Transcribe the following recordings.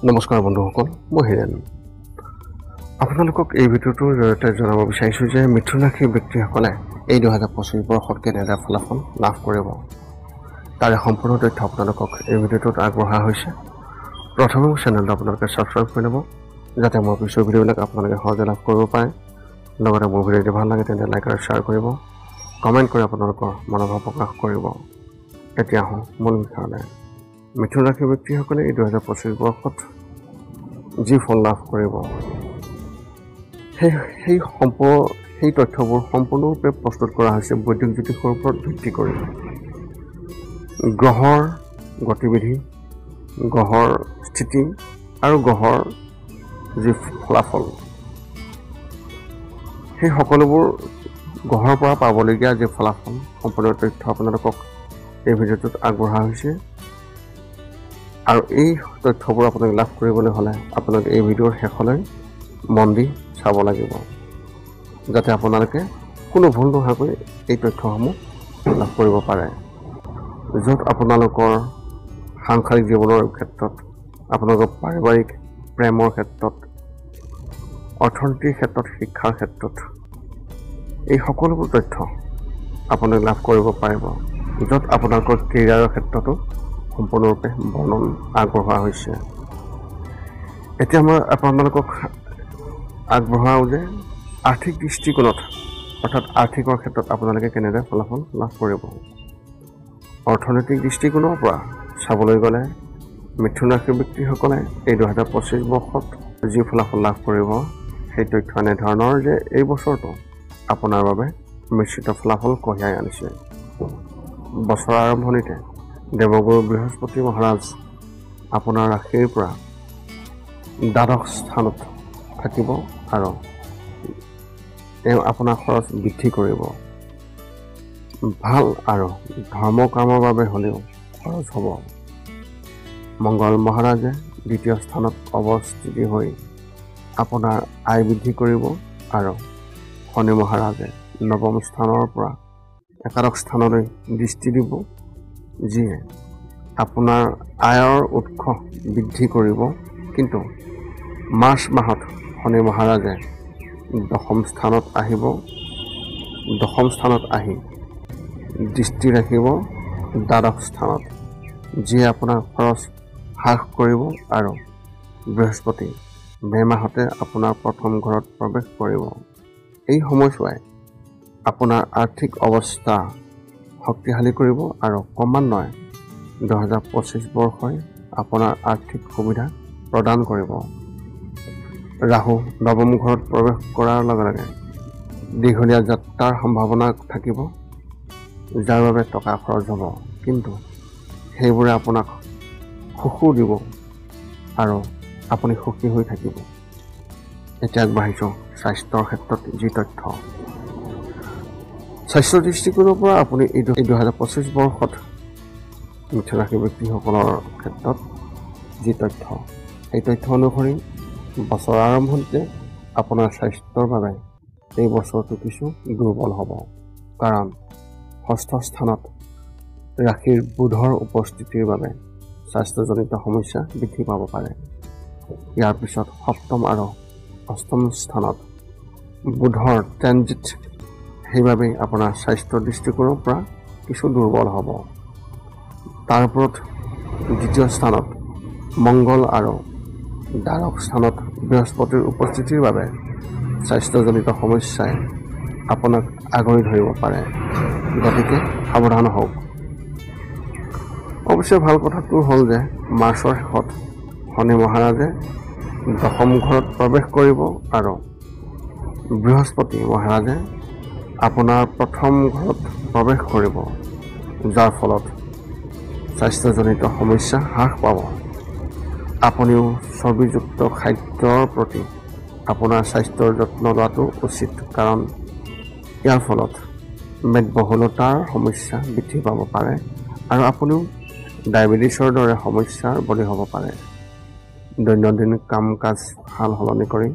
নমস্কাৰ বন্ধুসকল, মই হিৰেন। আপোনালোকক এই ভিডিঅ'টোৰ জৰিয়তে জনাব বিচাৰিছোঁ যে মিথুন ৰাশিৰ ব্যক্তিসকলে এই 2025 বৰ্ষত কেনেদৰে ফলাফল লাভ কৰিব তাৰে সম্পূৰ্ণ তথ্য আপোনালোকক এই ভিডিঅ'টোত আগবঢ়া হৈছে। প্ৰথমে মোৰ চেনেলটো আপোনালোকে ছাবস্ক্ৰাইব কৰি ল'ব, যাতে মোৰ পিছৰ ভিডিঅ'বিলাক আপোনালোকে সহজে লাভ কৰিব পাৰে। লগতে মোৰ ভিডিঅ' যদি ভাল লাগে তেন্তে লাইক আৰু শ্বেয়াৰ কৰিব, কমেণ্ট কৰি আপোনালোকৰ মনোভাৱ প্ৰকাশ কৰিব। এতিয়া আহোঁ মূল বিষয়লৈ। মিথুন ৰাশিৰ ব্যক্তিসকলে এই 2025 বৰ্ষত যি ফল লাভ কৰিব সেই তথ্যবোৰ সম্পূৰ্ণৰূপে প্ৰস্তুত কৰা হৈছে বৈদিক জ্যোতিষৰ ওপৰত ভিত্তি কৰি। গ্ৰহৰ গতিবিধি, গ্ৰহৰ স্থিতি আৰু গ্ৰহৰ যি ফলাফল, সেই সকলোবোৰ গ্ৰহৰ পৰা পাবলগীয়া যি ফলাফল সম্পূৰ্ণ তথ্য আপোনালোকক এই ভিডিঅ'টোত আগবঢ়া হৈছে। আৰু এই তথ্যবোৰ আপোনালোকে লাভ কৰিবলৈ হ'লে আপোনালোকে এই ভিডিঅ'ৰ শেষলৈ মন দি চাব লাগিব, যাতে আপোনালোকে কোনো ভুল নোহোৱাকৈ এই তথ্যসমূহ লাভ কৰিব পাৰে। য'ত আপোনালোকৰ সাংসাৰিক জীৱনৰ ক্ষেত্ৰত, আপোনালোকৰ পাৰিবাৰিক প্ৰেমৰ ক্ষেত্ৰত, অৰ্থনীতিৰ ক্ষেত্ৰত, শিক্ষাৰ ক্ষেত্ৰত এই সকলোবোৰ তথ্য আপোনালোকে লাভ কৰিব পাৰিব। য'ত আপোনালোকৰ কেৰিয়াৰৰ ক্ষেত্ৰতো সম্পূৰ্ণৰূপে বৰ্ণন আগবঢ়োৱা হৈছে। এতিয়া মই আপোনালোকক আগবঢ়াওঁ যে আৰ্থিক দৃষ্টিকোণত, অৰ্থাৎ আৰ্থিকৰ ক্ষেত্ৰত আপোনালোকে কেনেদৰে ফলাফল লাভ কৰিব। অৰ্থনৈতিক দৃষ্টিকোণৰ পৰা চাবলৈ গ'লে মিথুন ৰাশিৰ ব্যক্তিসকলে এই 2025 বৰ্ষত যি ফলাফল লাভ কৰিব সেই তথ্য এনেধৰণৰ যে এই বছৰটো আপোনাৰ বাবে মিশ্ৰিত ফলাফল কঢ়িয়াই আনিছে। বছৰৰ আৰম্ভণিতে দেৱগুৰু বৃহস্পতি মহাৰাজ আপোনাৰ ৰাশিৰ পৰা দ্বাদশ স্থানত থাকিব আৰু তেওঁ আপোনাৰ খৰচ বৃদ্ধি কৰিব। ভাল আৰু ধৰ্ম কামৰ বাবে হ'লেও খৰচ হ'ব। মংগল মহাৰাজে দ্বিতীয় স্থানত অৱস্থিতি হৈ আপোনাৰ আয় বৃদ্ধি কৰিব আৰু শনি মহাৰাজে নৱম স্থানৰ পৰা একাদশ স্থানলৈ দৃষ্টি দিব, যিয়ে আপোনাৰ আয়ৰ উৎস বৃদ্ধি কৰিব। কিন্তু মাৰ্চ মাহত শনি মহাৰাজে দশম স্থানত আহি দৃষ্টি ৰাখিব দ্বাদশ স্থানত, যিয়ে আপোনাৰ খৰচ হ্ৰাস কৰিব। আৰু বৃহস্পতি মে মাহতে আপোনাৰ প্ৰথম ঘৰত প্ৰৱেশ কৰিব। এই সময়ছোৱাই আপোনাৰ আৰ্থিক অৱস্থা শক্তিশালী কৰিব আৰু ক্ৰমান্বয়ে 2025 বৰ্ষই আপোনাৰ আৰ্থিক সুবিধা প্ৰদান কৰিব। ৰাহু নৱম ঘৰত প্ৰৱেশ কৰাৰ লগে লগে দীঘলীয়া যাত্ৰাৰ সম্ভাৱনা থাকিব, যাৰ বাবে টকা খৰচ হ'ব, কিন্তু সেইবোৰে আপোনাক সুখো দিব আৰু আপুনি সুখী হৈ থাকিব। এতিয়া আগবাঢ়িছোঁ স্বাস্থ্যৰ ক্ষেত্ৰত যি তথ্য। স্বাস্থ্যৰ দৃষ্টিকোণৰ পৰা আপুনি এই 2025 বৰ্ষত মিথুন ৰাশিৰ ব্যক্তিসকলৰ ক্ষেত্ৰত যি তথ্য, সেই তথ্য অনুসৰি বছৰৰ আৰম্ভণিতে আপোনাৰ স্বাস্থ্যৰ বাবে এই বছৰটো কিছু দুৰ্বল হ'ব। কাৰণ ষষ্ঠ স্থানত ৰাশিৰ বুধৰ উপস্থিতিৰ বাবে স্বাস্থ্যজনিত সমস্যা বৃদ্ধি পাব পাৰে। ইয়াৰ পিছত সপ্তম আৰু অষ্টম স্থানত বুধৰ ট্ৰেনজিট, সেইবাবেই আপোনাৰ স্বাস্থ্যৰ দৃষ্টিকোণৰ পৰা কিছু দুৰ্বল হ'ব। তাৰ ওপৰত দ্বিতীয় স্থানত মংগল আৰু দ্বাদশ স্থানত বৃহস্পতিৰ উপস্থিতিৰ বাবে স্বাস্থ্যজনিত সমস্যাই আপোনাক আগুৰি ধৰিব পাৰে, গতিকে সাৱধান হওক। অৱশ্যে ভাল কথাটো হ'ল যে মাৰ্চৰ শেষত শনি মহাৰাজে দশম ঘৰত প্ৰৱেশ কৰিব আৰু বৃহস্পতি মহাৰাজে আপোনাৰ প্ৰথম ঘৰত প্ৰৱেশ কৰিব, যাৰ ফলত স্বাস্থ্যজনিত সমস্যা হ্ৰাস পাব। আপুনিও চৰ্বিযুক্ত খাদ্যৰ প্ৰতি আপোনাৰ স্বাস্থ্যৰ যত্ন লোৱাটো উচিত, কাৰণ ইয়াৰ ফলত মেদবহুলতাৰ সমস্যা বৃদ্ধি পাব পাৰে আৰু আপুনিও ডায়েবেটিছৰ দৰে সমস্যাৰ বলি হ'ব পাৰে। দৈনন্দিন কাম কাজ সাল সলনি কৰি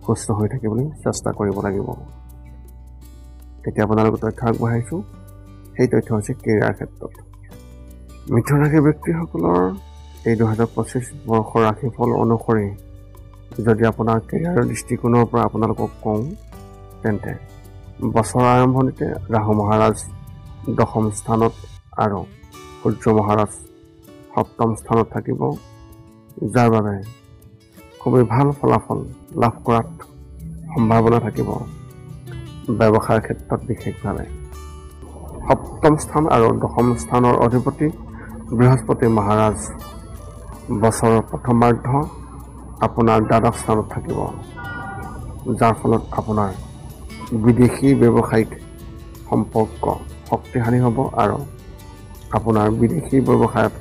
সুস্থ হৈ থাকিবলৈ চেষ্টা কৰিব লাগিব। এতিয়া আপোনালোকক তথ্য আগবঢ়াইছোঁ। সেই তথ্য হৈছে কেৰিয়াৰ ক্ষেত্ৰত। মিথুন ৰাশিৰ ব্যক্তিসকলৰ এই 2025 বৰ্ষৰ ৰাশিফল অনুসৰি যদি আপোনাৰ কেৰিয়াৰৰ দৃষ্টিকোণৰ পৰা আপোনালোকক কওঁ তেন্তে বছৰৰ আৰম্ভণিতে ৰাহু মহাৰাজ 10ম স্থানত আৰু সূৰ্য মহাৰাজ 7ম স্থানত থাকিব, যাৰ বাবে খুবেই ভাল ফলাফল লাভ কৰাত সম্ভাৱনা থাকিব ব্যৱসায়ৰ ক্ষেত্ৰত। বিশেষভাৱে 7ম স্থান আৰু 10ম স্থানৰ অধিপতি বৃহস্পতি মহাৰাজ বছৰৰ প্ৰথমাৰ্ধ আপোনাৰ দ্বাদশ স্থানত থাকিব, যাৰ ফলত আপোনাৰ বিদেশী ব্যৱসায়িক সম্পৰ্ক শক্তিশালী হ'ব আৰু আপোনাৰ বিদেশী ব্যৱসায়ত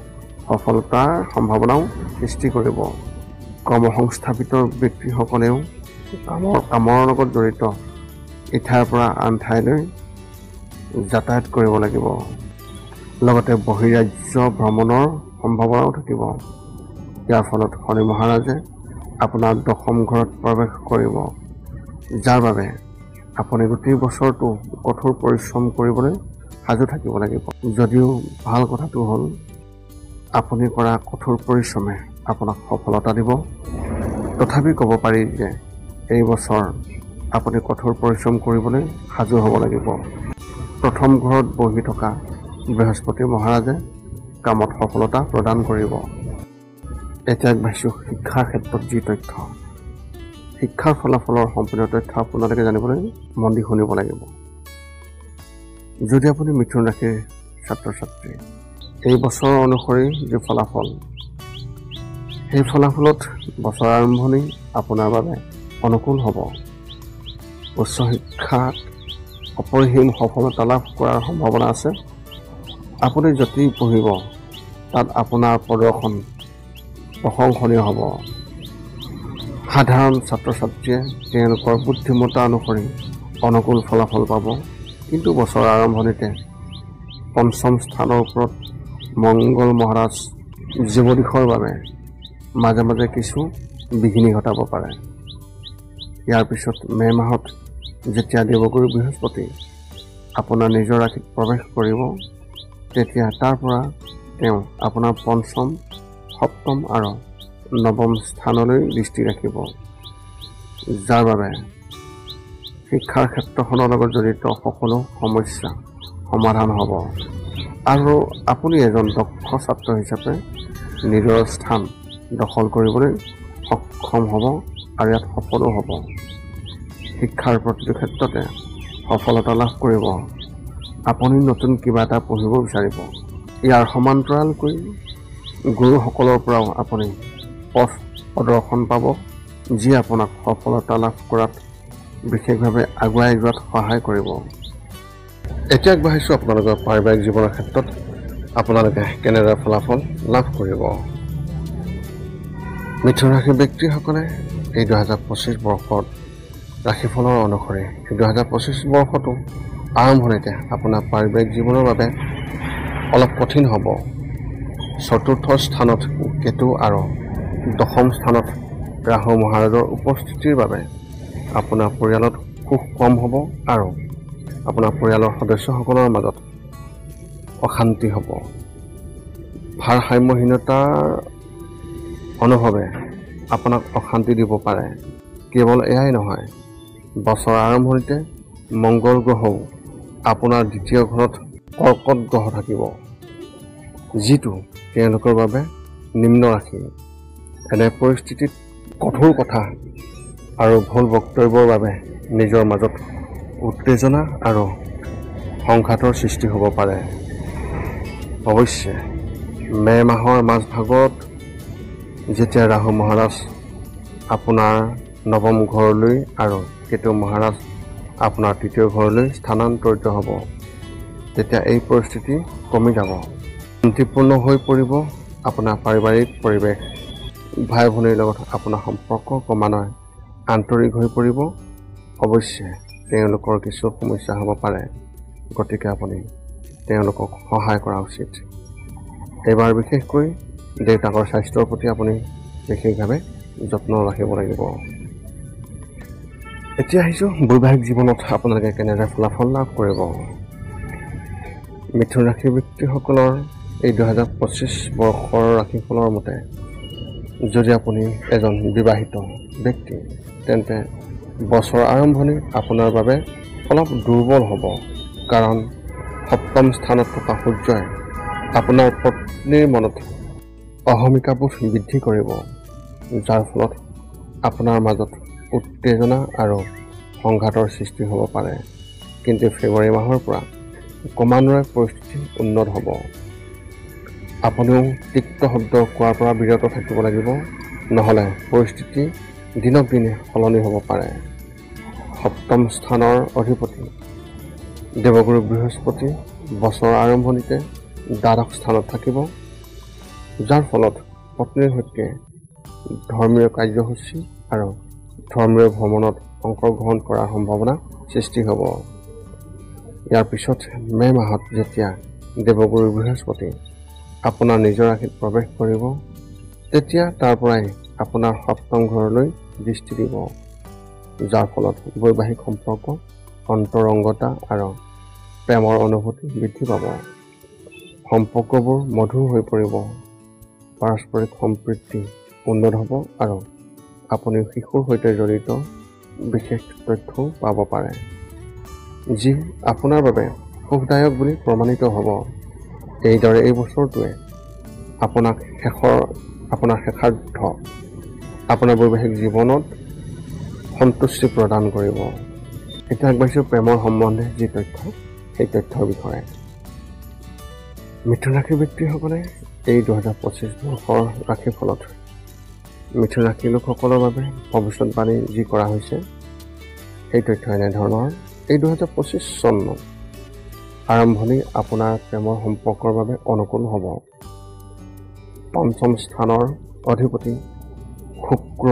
সফলতাৰ সম্ভাৱনাও সৃষ্টি কৰিব। কৰ্মসংস্থাপিত ব্যক্তিসকলেও কামৰ লগত জড়িত ইঠাইৰ পৰা আন ঠাইলৈ যাতায়াত কৰিব লাগিব। লগতে বহিৰাজ্য ভ্ৰমণৰ সম্ভাৱনাও থাকিব। ইয়াৰ ফলত শনি মহাৰাজে আপোনাৰ 10ম ঘৰত প্ৰৱেশ কৰিব, যাৰ বাবে আপুনি গোটেই বছৰটো কঠোৰ পৰিশ্ৰম কৰিবলৈ সাজু থাকিব লাগিব। যদিও ভাল কথাটো হ'ল আপুনি কৰা কঠোৰ পৰিশ্ৰমে আপোনাক সফলতা দিব, তথাপি ক'ব পাৰি যে এই বছৰ আপুনি কঠোৰ পৰিশ্ৰম কৰিবলৈ সাজু হ'ব লাগিব। প্ৰথম ঘৰত বহি থকা বৃহস্পতি মহাৰাজে কামত সফলতা প্ৰদান কৰিব। এতিয়া আগবাঢ়িছোঁ শিক্ষাৰ ক্ষেত্ৰত যি তথ্য। শিক্ষাৰ ফলাফলৰ সম্পূৰ্ণ তথ্য আপোনালোকে জানিবলৈ মন দি শুনিব লাগিব। যদি আপুনি মিথুন ৰাশিৰ ছাত্ৰ ছাত্ৰী, এই বছৰৰ অনুসৰি যি ফলাফল, সেই ফলাফলত বছৰ আৰম্ভণি আপোনাৰ বাবে অনুকূল হ'ব। উচ্চ শিক্ষাত অপৰিসীম সফলতা লাভ কৰাৰ সম্ভাৱনা আছে। আপুনি য'ত পঢ়িব তাত আপোনাৰ প্ৰদৰ্শন প্ৰশংসনীয় হ'ব। সাধাৰণ ছাত্ৰ ছাত্ৰীয়ে তেওঁলোকৰ বুদ্ধিমত্তা অনুসৰি অনুকূল ফলাফল পাব, কিন্তু বছৰৰ আৰম্ভণিতে 5ম স্থানৰ ওপৰত মংগল মহাৰাজ জীৱদিশৰ বাবে মাজে মাজে কিছু বিঘিনি ঘটাব পাৰে। ইয়াৰ পিছত মে' মাহত যেতিয়া দেৱগুৰু বৃহস্পতি আপোনাৰ নিজৰ ৰাশিত প্ৰৱেশ কৰিব, তেতিয়া তাৰ পৰা তেওঁ আপোনাৰ 5ম, 7ম আৰু 9ম স্থানলৈ দৃষ্টি ৰাখিব, যাৰ বাবে শিক্ষাৰ ক্ষেত্ৰখনৰ লগত জড়িত সকলো সমস্যা সমাধান হ'ব আৰু আপুনি এজন দক্ষ ছাত্ৰ হিচাপে নিজৰ স্থান দখল কৰিবলৈ সক্ষম হ'ব আৰু ইয়াত সফলো হ'ব। শিক্ষাৰ প্ৰতিটো ক্ষেত্ৰতে সফলতা লাভ কৰিব। আপুনি নতুন কিবা এটা পঢ়িব বিচাৰিব। ইয়াৰ সমান্তৰালকৈ গুৰুসকলৰ পৰাও আপুনি পথ প্ৰদৰ্শন পাব, যি আপোনাক সফলতা লাভ কৰাত বিশেষভাৱে আগুৱাই যোৱাত সহায় কৰিব। এতিয়া আগবাঢ়িছোঁ আপোনালোকৰ পাৰিবাৰিক জীৱনৰ ক্ষেত্ৰত আপোনালোকে কেনেদৰে ফলাফল লাভ কৰিব। মিথুন ৰাশিৰ ব্যক্তিসকলে এই 2025 বৰ্ষত ৰাশিফলৰ অনুসৰি এই 2025 বৰ্ষটো আৰম্ভণিতে আপোনাৰ পাৰিবাৰিক জীৱনৰ বাবে অলপ কঠিন হ'ব। 4ৰ্থ স্থানত কেতু আৰু 10ম স্থানত ৰাহু মহাৰাজৰ উপস্থিতিৰ বাবে আপোনাৰ পৰিয়ালত সুখ কম হ'ব আৰু আপোনাৰ পৰিয়ালৰ সদস্যসকলৰ মাজত অশান্তি হ'ব। ভাৰসাম্যহীনতাৰ অনুভৱে আপোনাক অশান্তি দিব পাৰে। কেৱল এয়াই নহয়, বছৰৰ আৰম্ভণিতে মংগল গ্ৰহও আপোনাৰ 2য় ঘৰত কৰ্কট গ্ৰহ থাকিব, যিটো তেওঁলোকৰ বাবে নিম্ন ৰাশি। এনে পৰিস্থিতিত কঠোৰ কথা আৰু ভুল বক্তব্যৰ বাবে নিজৰ মাজত উত্তেজনা আৰু সংঘাতৰ সৃষ্টি হ'ব পাৰে। অৱশ্যে মে' মাহৰ মাজভাগত যেতিয়া ৰাহু মহাৰাজ আপোনাৰ 9ম ঘৰলৈ আৰু কেতু মহাৰাজ আপোনাৰ 3য় ঘৰলৈ স্থানান্তৰিত হ'ব, তেতিয়া এই পৰিস্থিতি কমি যাব। শান্তিপূৰ্ণ হৈ পৰিব আপোনাৰ পাৰিবাৰিক পৰিৱেশ। ভাই ভনীৰ লগত আপোনাৰ সম্পৰ্ক ক্ৰমান্বয়ে আন্তৰিক হৈ পৰিব। অৱশ্যে তেওঁলোকৰ কিছু সমস্যা হ'ব পাৰে, গতিকে আপুনি তেওঁলোকক সহায় কৰা উচিত। এইবাৰ বিশেষকৈ দেউতাকৰ স্বাস্থ্যৰ প্ৰতি আপুনি বিশেষভাৱে যত্ন ৰাখিব লাগিব। এতিয়া আহিছোঁ বৈবাহিক জীৱনত আপোনালোকে কেনেদৰে ফলাফল লাভ কৰিব। মিথুন ৰাশিৰ ব্যক্তিসকলৰ এই 2025 বৰ্ষৰ ৰাশিফলৰ মতে যদি আপুনি এজন বিবাহিত ব্যক্তি তেন্তে বছৰ আৰম্ভণি আপোনাৰ বাবে অলপ দুৰ্বল হ'ব, কাৰণ সপ্তম স্থানত থকা সূৰ্যই আপোনাৰ পত্নীৰ মনত অহমিকাবোধ বৃদ্ধি কৰিব, যাৰ ফলত আপোনাৰ মাজত উত্তেজনা আৰু সংঘাতৰ সৃষ্টি হ'ব পাৰে। কিন্তু ফেব্ৰুৱাৰী মাহৰ পৰা ক্ৰমান্বয়ে পৰিস্থিতি উন্নত হ'ব। আপুনিও তিক্ত শব্দ কোৱাৰ পৰা বিৰত থাকিব লাগিব, নহ'লে পৰিস্থিতি দিনক দিনে সলনি হ'ব পাৰে। সপ্তম স্থানৰ অধিপতি দেৱগুৰু বৃহস্পতি বছৰৰ আৰম্ভণিতে দ্বাদশ স্থানত থাকিব, যাৰ ফলত পত্নীৰ সৈতে ধৰ্মীয় কাৰ্যসূচী আৰু ধৰ্মীয় ভ্ৰমণত অংশগ্ৰহণ কৰাৰ সম্ভাৱনা সৃষ্টি হ'ব। ইয়াৰ পিছত মে' মাহত যেতিয়া দেৱগুৰু বৃহস্পতি আপোনাৰ নিজৰ ৰাশিত প্ৰৱেশ কৰিব, তেতিয়া তাৰ পৰাই আপোনাৰ সপ্তম ঘৰলৈ দৃষ্টি দিব, যাৰ ফলত বৈবাহিক সম্পৰ্ক, অন্তৰংগতা আৰু প্ৰেমৰ অনুভূতি বৃদ্ধি পাব। সম্পৰ্কবোৰ মধুৰ হৈ পৰিব, পাৰস্পৰিক সম্প্ৰীতি উন্নত হ'ব আৰু আপুনি শিশুৰ সৈতে জড়িত বিশেষ তথ্যও পাব পাৰে, যি আপোনাৰ বাবে সুখদায়ক বুলি প্ৰমাণিত হ'ব। এইদৰে এই বছৰটোৱে আপোনাৰ শেষাৰ্ধ আপোনাৰ বৈবাহিক জীৱনত সন্তুষ্টি প্ৰদান কৰিব। এতিয়া আগবাঢ়িছোঁ প্ৰেমৰ সম্বন্ধে যি তথ্য, সেই তথ্যৰ বিষয়ে। মিথুন ৰাশিৰ ব্যক্তিসকলে এই 2025 বৰ্ষৰ ৰাশিফলত মিথুন ৰাশিৰ লোকসকলৰ বাবে ভৱিষ্যতবাণী যি কৰা হৈছে, সেই তথ্য এনেধৰণৰ। এই 2025 চন আৰম্ভণি আপোনাৰ প্ৰেমৰ সম্পৰ্কৰ বাবে অনুকূল হ'ব। পঞ্চম স্থানৰ অধিপতি শুক্ৰ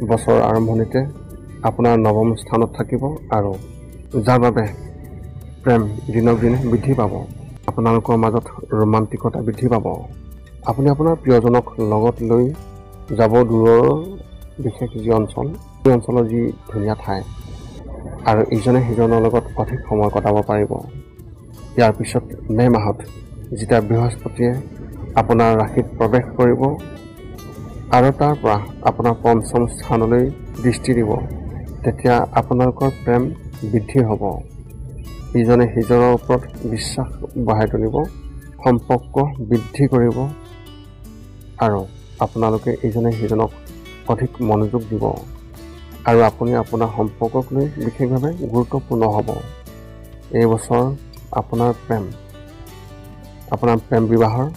বছৰৰ আৰম্ভণিতে আপোনাৰ নৱম স্থানত থাকিব আৰু যাৰ বাবে প্ৰেম দিনক দিনে বৃদ্ধি পাব। আপোনালোকৰ মাজত ৰোমান্টিকতা বৃদ্ধি পাব। আপুনি আপোনাৰ প্ৰিয়জনক লগত লৈ যাব দূৰৰ বিশেষ যি অঞ্চল, সেই অঞ্চলৰ যি ধুনীয়া ঠাই, আৰু ইজনে সিজনৰ লগত অধিক সময় কটাব পাৰিব। ইয়াৰ পিছত মে' মাহত যেতিয়া বৃহস্পতিয়ে আপোনাৰ ৰাশিত প্ৰৱেশ কৰিব আৰু তাৰ পৰা আপোনাৰ পঞ্চম স্থানলৈ দৃষ্টি দিব, তেতিয়া আপোনালোকৰ প্ৰেম বৃদ্ধি হ'ব। ইজনে সিজনৰ ওপৰত বিশ্বাস বঢ়াই তুলিব, সম্পৰ্ক বৃদ্ধি কৰিব আৰু আপোনালোকে ইজনে সিজনক অধিক মনোযোগ দিব আৰু আপুনি আপোনাৰ সম্পৰ্কক লৈ বিশেষভাৱে গুৰুত্বপূৰ্ণ হ'ব। এই বছৰ আপোনাৰ প্ৰেম বিবাহৰ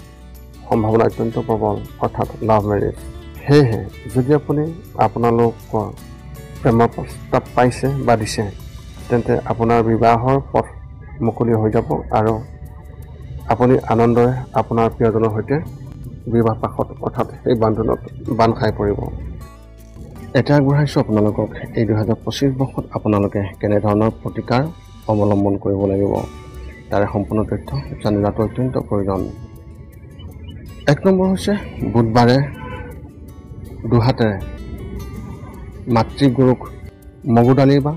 সম্ভাৱনা অত্যন্ত প্ৰবল, অৰ্থাৎ লাভ মেৰেজ। সেয়েহে যদি আপুনি আপোনালোকৰ প্ৰেমৰ প্ৰস্তাৱ পাইছে বা দিছে, তেন্তে আপোনাৰ বিবাহৰ পথ মুকলি হৈ যাব আৰু আপুনি আনন্দৰে আপোনাৰ প্ৰিয়জনৰ সৈতে বিবাহ পাশত, অৰ্থাৎ সেই বান্ধোনত বান্ধ খাই পৰিব। এতিয়া আগবঢ়াইছোঁ আপোনালোকক এই 2025 বৰ্ষত আপোনালোকে কেনেধৰণৰ প্ৰতিকাৰ অৱলম্বন কৰিব লাগিব, তাৰে সম্পূৰ্ণ তথ্য জানি লোৱাটো অত্যন্ত প্ৰয়োজন। 1 নম্বৰ হৈছে বুধবাৰে দুহাতেৰে মাতৃগুৰুক মগু দালি বা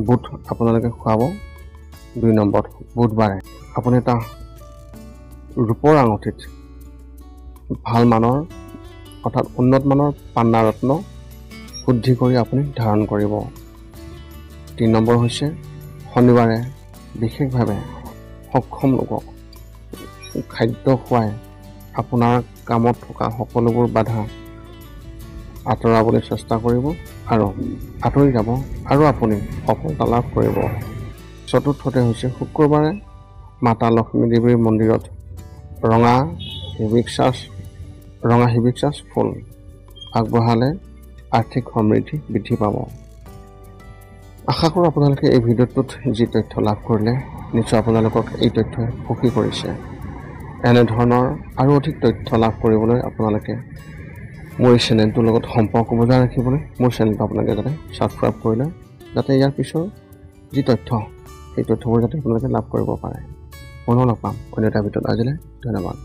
বুট আপোনালোকে খুৱাব। 2 নম্বৰত বুধবাৰে আপুনি এটা ৰূপৰ আঙুঠিত ভাল মানৰ, অৰ্থাৎ উন্নত মানৰ পাণ্ডা ৰত্ন শুদ্ধি কৰি আপুনি ধাৰণ কৰিব। 3 নম্বৰ হৈছে শনিবাৰে বিশেষভাৱে সক্ষম লোকক খাদ্য খুৱাই আপোনাৰ কামত থকা সকলোবোৰ বাধা আঁতৰাবলৈ চেষ্টা কৰিব আৰু আঁতৰি যাব আৰু আপুনি সফলতা লাভ কৰিব। 4ৰ্থতে হৈছে শুক্ৰবাৰে মাতা লক্ষ্মী দেৱীৰ মন্দিৰত ৰঙা হিবিস্কাছ ফুল আগবঢ়ালে আৰ্থিক সমৃদ্ধি বৃদ্ধি পাব। আশা কৰোঁ আপোনালোকে এই ভিডিঅ'টোত যি তথ্য লাভ কৰিলে, নিশ্চয় আপোনালোকক এই তথ্যই সুখী কৰিছে। এনেধৰণৰ আৰু অধিক তথ্য লাভ কৰিবলৈ আপোনালোকে মোৰ এই চেনেলটোৰ লগত সম্পৰ্ক বজাই ৰাখিবলৈ মোৰ চেনেলটো আপোনালোকে যাতে ছাবস্ক্ৰাইব কৰি লয়, যাতে ইয়াৰ পিছৰ যি তথ্য, সেই তথ্যবোৰ যাতে আপোনালোকে লাভ কৰিব পাৰে। পুনৰ লগ পাম অন্য এটা ভিডিঅ'ত। আজিলৈ ধন্যবাদ।